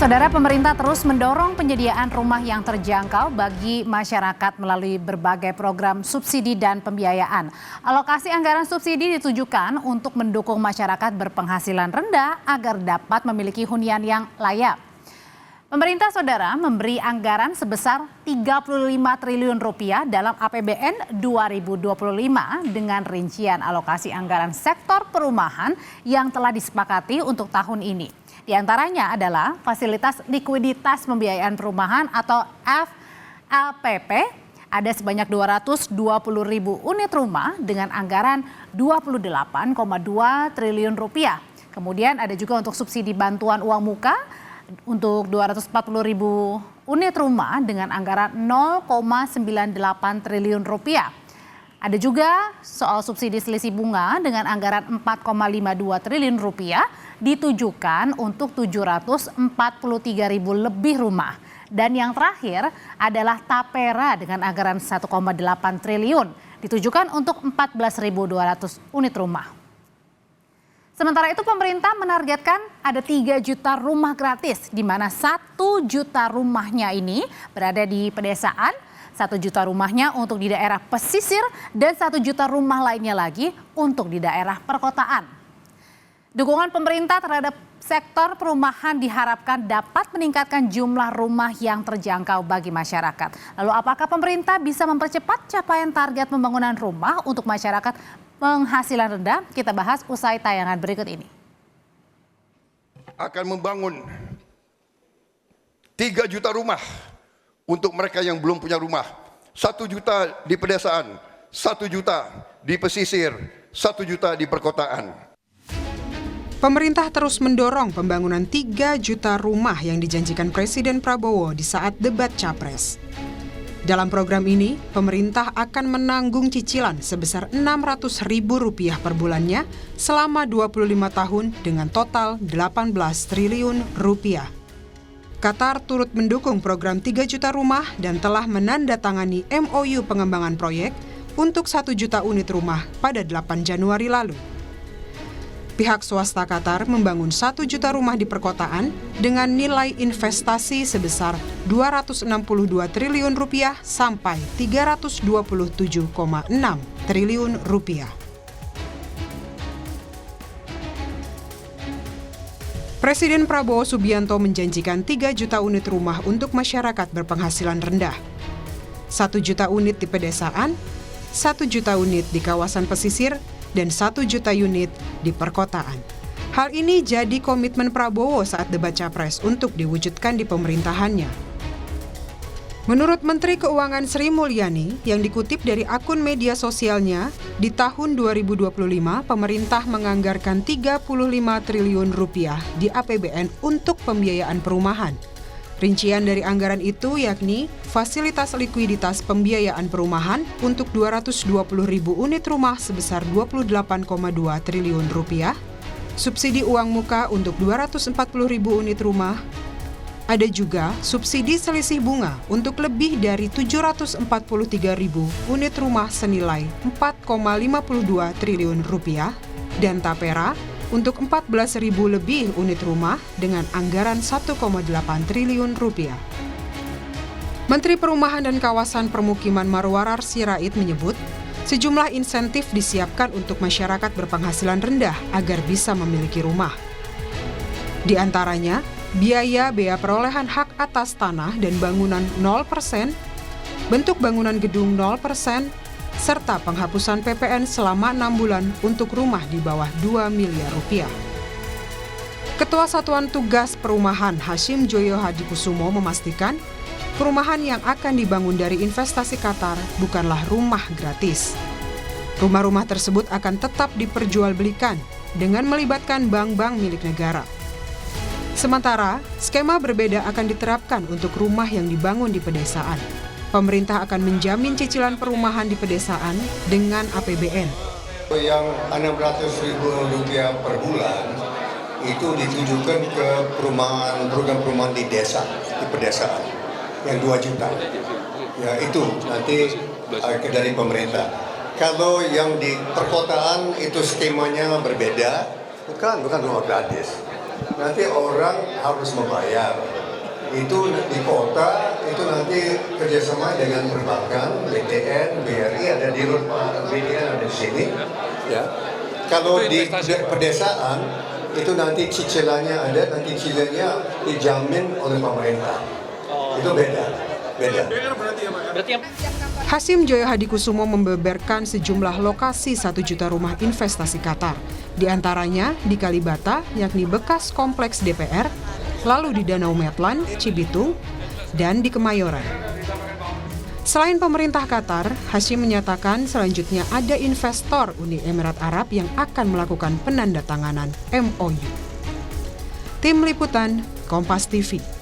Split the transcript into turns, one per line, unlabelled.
Saudara, pemerintah terus mendorong penyediaan rumah yang terjangkau bagi masyarakat melalui berbagai program subsidi dan pembiayaan. Alokasi anggaran subsidi ditujukan untuk mendukung masyarakat berpenghasilan rendah agar dapat memiliki hunian yang layak. Pemerintah, saudara, memberi anggaran sebesar 35 triliun rupiah dalam APBN 2025 dengan rincian alokasi anggaran sektor perumahan yang telah disepakati untuk tahun ini. Di antaranya adalah fasilitas likuiditas pembiayaan perumahan atau FLPP, ada sebanyak 220.000 unit rumah dengan anggaran 28,2 triliun rupiah. Kemudian ada juga untuk subsidi bantuan uang muka untuk 240.000 unit rumah dengan anggaran 0,98 triliun rupiah. Ada juga soal subsidi selisih bunga dengan anggaran 4,52 triliun rupiah ditujukan untuk 743.000 lebih rumah. Dan yang terakhir adalah tapera dengan anggaran 1,8 triliun ditujukan untuk 14.200 unit rumah. Sementara itu pemerintah menargetkan ada 3 juta rumah gratis, di mana 1 juta rumahnya ini berada di pedesaan, 1 juta rumahnya untuk di daerah pesisir, dan 1 juta rumah lainnya lagi untuk di daerah perkotaan. Dukungan pemerintah terhadap sektor perumahan diharapkan dapat meningkatkan jumlah rumah yang terjangkau bagi masyarakat. Lalu apakah pemerintah bisa mempercepat capaian target pembangunan rumah untuk masyarakat penghasilan rendah? Kita bahas usai tayangan berikut ini.
Akan membangun 3 juta rumah untuk mereka yang belum punya rumah. 1 juta di pedesaan, 1 juta di pesisir, 1 juta di perkotaan.
Pemerintah terus mendorong pembangunan 3 juta rumah yang dijanjikan Presiden Prabowo di saat debat Capres. Dalam program ini, pemerintah akan menanggung cicilan sebesar Rp600.000 per bulannya selama 25 tahun dengan total 18 triliun rupiah. Qatar turut mendukung program 3 juta rumah dan telah menandatangani MOU pengembangan proyek untuk 1 juta unit rumah pada 8 Januari lalu. Pihak swasta Qatar membangun 1 juta rumah di perkotaan dengan nilai investasi sebesar 262 triliun rupiah sampai 327,6 triliun rupiah. Presiden Prabowo Subianto menjanjikan 3 juta unit rumah untuk masyarakat berpenghasilan rendah. 1 juta unit di pedesaan, 1 juta unit di kawasan pesisir, dan 1 juta unit di perkotaan. Hal ini jadi komitmen Prabowo saat debat Capres untuk diwujudkan di pemerintahannya. Menurut Menteri Keuangan Sri Mulyani yang dikutip dari akun media sosialnya, di tahun 2025 pemerintah menganggarkan 35 triliun rupiah di APBN untuk pembiayaan perumahan. Rincian dari anggaran itu yakni fasilitas likuiditas pembiayaan perumahan untuk 220.000 unit rumah sebesar 28,2 triliun rupiah, subsidi uang muka untuk 240.000 unit rumah, ada juga subsidi selisih bunga untuk lebih dari 743.000 unit rumah senilai 4,52 triliun rupiah, dan tapera untuk 14.000 lebih unit rumah dengan anggaran 1,8 triliun rupiah. Menteri Perumahan dan Kawasan Permukiman Marwarar Sirait menyebut, sejumlah insentif disiapkan untuk masyarakat berpenghasilan rendah agar bisa memiliki rumah. Di antaranya, biaya perolehan hak atas tanah dan bangunan 0%, bentuk bangunan gedung 0%, serta penghapusan PPN selama 6 bulan untuk rumah di bawah 2 miliar rupiah. Ketua Satuan Tugas Perumahan Hashim Joyo Hadikusumo memastikan perumahan yang akan dibangun dari investasi Qatar bukanlah rumah gratis. Rumah-rumah tersebut akan tetap diperjualbelikan dengan melibatkan bank-bank milik negara. Sementara, skema berbeda akan diterapkan untuk rumah yang dibangun di pedesaan. Pemerintah akan menjamin cicilan perumahan di pedesaan dengan APBN.
Yang Rp600.000 per bulan itu ditujukan ke program perumahan di desa, di pedesaan, yang 2 juta. Ya itu nanti dari pemerintah. Kalau yang di perkotaan itu skemanya berbeda, bukan rumah gratis. Nanti orang harus membayar. itu di kota itu nanti kerjasama dengan perbankan, BTN, BRI ada di BTN ada di sini. Ya. Kalau di pedesaan itu nanti cicilannya ada, nanti cicilannya dijamin oleh pemerintah. Itu beda.
Hasyim Joyo Hadikusumo membeberkan sejumlah lokasi 1 juta rumah investasi Qatar. Di antaranya di Kalibata, yakni bekas kompleks DPR, lalu di Danau Metlan, Cibitung, dan di Kemayoran. Selain pemerintah Qatar, Hasyim menyatakan selanjutnya ada investor Uni Emirat Arab yang akan melakukan penandatanganan MOU. Tim Liputan, Kompas TV.